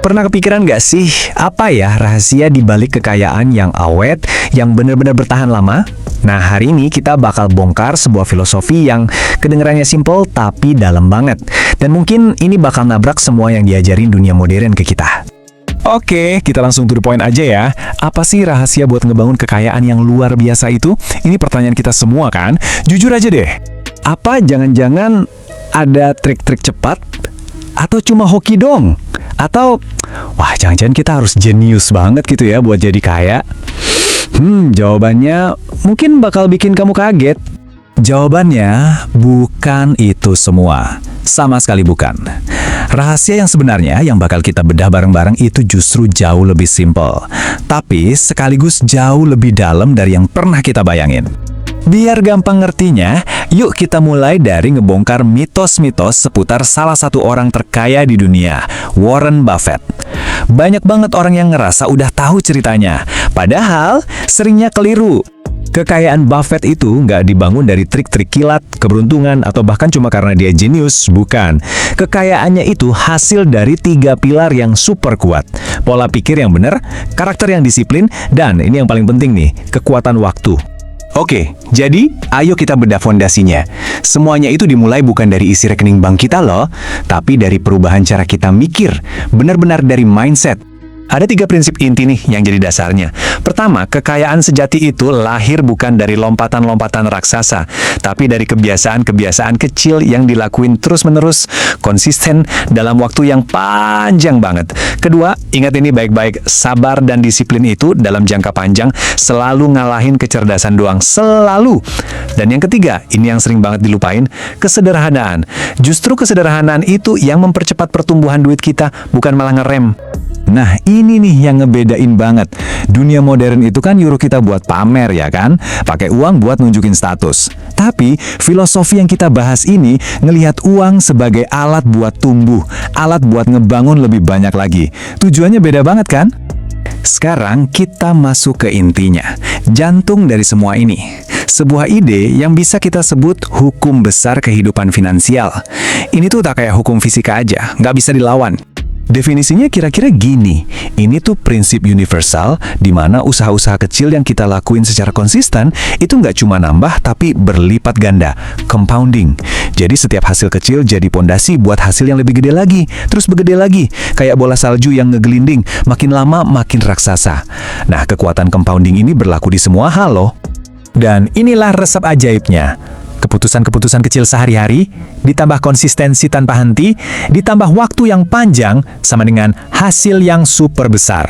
Pernah kepikiran gak sih, apa ya rahasia di balik kekayaan yang awet, yang benar-benar bertahan lama? Nah, hari ini kita bakal bongkar sebuah filosofi yang kedengarannya simple tapi dalam banget. Dan mungkin ini bakal nabrak semua yang diajarin dunia modern ke kita. Oke, kita langsung to the point aja ya. Apa sih rahasia buat ngebangun kekayaan yang luar biasa itu? Ini pertanyaan kita semua kan? Jujur aja deh. Apa jangan-jangan ada trik-trik cepat? Atau cuma hoki dong? Atau, wah jangan-jangan kita harus jenius banget gitu ya buat jadi kaya? Jawabannya mungkin bakal bikin kamu kaget. Jawabannya bukan itu semua. Sama sekali bukan. Rahasia yang sebenarnya yang bakal kita bedah bareng-bareng itu justru jauh lebih simple. Tapi sekaligus jauh lebih dalam dari yang pernah kita bayangin. Biar gampang ngertinya, yuk kita mulai dari ngebongkar mitos-mitos seputar salah satu orang terkaya di dunia, Warren Buffett. Banyak banget orang yang ngerasa udah tahu ceritanya, padahal seringnya keliru. Kekayaan Buffett itu nggak dibangun dari trik-trik kilat, keberuntungan, atau bahkan cuma karena dia jenius, bukan. Kekayaannya itu hasil dari 3 pilar yang super kuat. Pola pikir yang benar, karakter yang disiplin, dan ini yang paling penting nih, kekuatan waktu. Oke, jadi ayo kita bedah fondasinya. Semuanya itu dimulai bukan dari isi rekening bank kita loh, tapi dari perubahan cara kita mikir, benar-benar dari mindset. Ada 3 prinsip inti nih yang jadi dasarnya. Pertama, kekayaan sejati itu lahir bukan dari lompatan-lompatan raksasa, tapi dari kebiasaan-kebiasaan kecil yang dilakuin terus-menerus, konsisten dalam waktu yang panjang banget. Kedua, ingat ini baik-baik, sabar dan disiplin itu dalam jangka panjang selalu ngalahin kecerdasan doang, selalu. Dan yang ketiga, ini yang sering banget dilupain, kesederhanaan. Justru kesederhanaan itu yang mempercepat pertumbuhan duit kita, bukan malah ngerem. Nah, ini nih yang ngebedain banget. Dunia modern itu kan nyuruh kita buat pamer ya kan? Pakai uang buat nunjukin status. Tapi, filosofi yang kita bahas ini ngelihat uang sebagai alat buat tumbuh, alat buat ngebangun lebih banyak lagi. Tujuannya beda banget kan? Sekarang kita masuk ke intinya. Jantung dari semua ini. Sebuah ide yang bisa kita sebut hukum besar kehidupan finansial. Ini tuh tak kayak hukum fisika aja, nggak bisa dilawan. Definisinya kira-kira gini, ini tuh prinsip universal di mana usaha-usaha kecil yang kita lakuin secara konsisten itu nggak cuma nambah tapi berlipat ganda, compounding. Jadi setiap hasil kecil jadi pondasi buat hasil yang lebih gede lagi, terus bergede lagi, kayak bola salju yang ngegelinding, makin lama makin raksasa. Nah, kekuatan compounding ini berlaku di semua hal loh. Dan inilah resep ajaibnya. Keputusan-keputusan kecil sehari-hari, ditambah konsistensi tanpa henti, ditambah waktu yang panjang, sama dengan hasil yang super besar.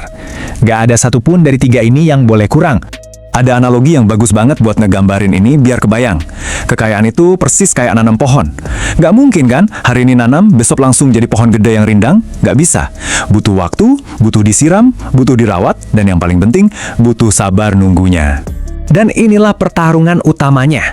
Gak ada satupun dari 3 ini yang boleh kurang. Ada analogi yang bagus banget buat ngegambarin ini biar kebayang. Kekayaan itu persis kayak nanam pohon. Gak mungkin kan, hari ini nanam, besok langsung jadi pohon gede yang rindang? Gak bisa. Butuh waktu, butuh disiram, butuh dirawat, dan yang paling penting, butuh sabar nunggunya. Dan inilah pertarungan utamanya.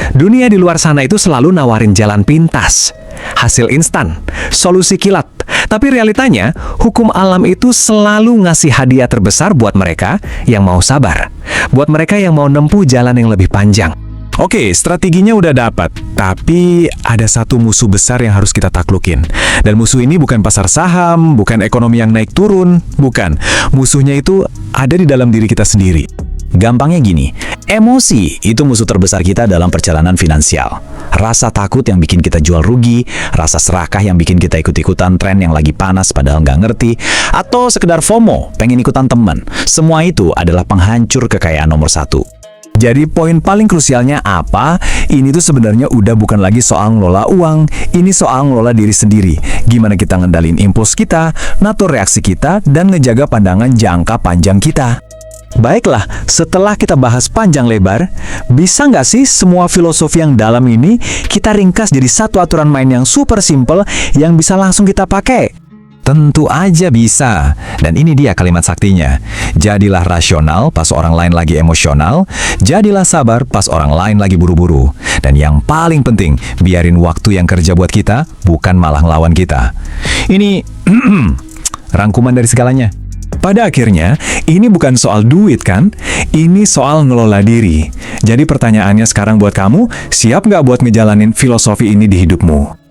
Dunia di luar sana itu selalu nawarin jalan pintas, hasil instan, solusi kilat. Tapi realitanya, hukum alam itu selalu ngasih hadiah terbesar buat mereka yang mau sabar, buat mereka yang mau nempuh jalan yang lebih panjang. Oke, strateginya udah dapat, tapi ada satu musuh besar yang harus kita taklukin. Dan musuh ini bukan pasar saham, bukan ekonomi yang naik turun, bukan. Musuhnya itu ada di dalam diri kita sendiri. Gampangnya gini, emosi itu musuh terbesar kita dalam perjalanan finansial. Rasa takut yang bikin kita jual rugi, rasa serakah yang bikin kita ikut-ikutan tren yang lagi panas padahal nggak ngerti, atau sekedar FOMO, pengen ikutan teman. Semua itu adalah penghancur kekayaan nomor 1. Jadi poin paling krusialnya apa? Ini tuh sebenarnya udah bukan lagi soal ngelola uang, ini soal ngelola diri sendiri. Gimana kita ngendalin impuls kita, ngatur reaksi kita, dan ngejaga pandangan jangka panjang kita. Baiklah, setelah kita bahas panjang lebar, bisa nggak sih semua filosofi yang dalam ini kita ringkas jadi satu aturan main yang super simple yang bisa langsung kita pakai? Tentu aja bisa. Dan ini dia kalimat saktinya. Jadilah rasional pas orang lain lagi emosional, jadilah sabar pas orang lain lagi buru-buru. Dan yang paling penting, biarin waktu yang kerja buat kita, bukan malah ngelawan kita. Ini rangkuman dari segalanya. Pada akhirnya, ini bukan soal duit kan? Ini soal ngelola diri. Jadi pertanyaannya sekarang buat kamu, siap nggak buat ngejalanin filosofi ini di hidupmu?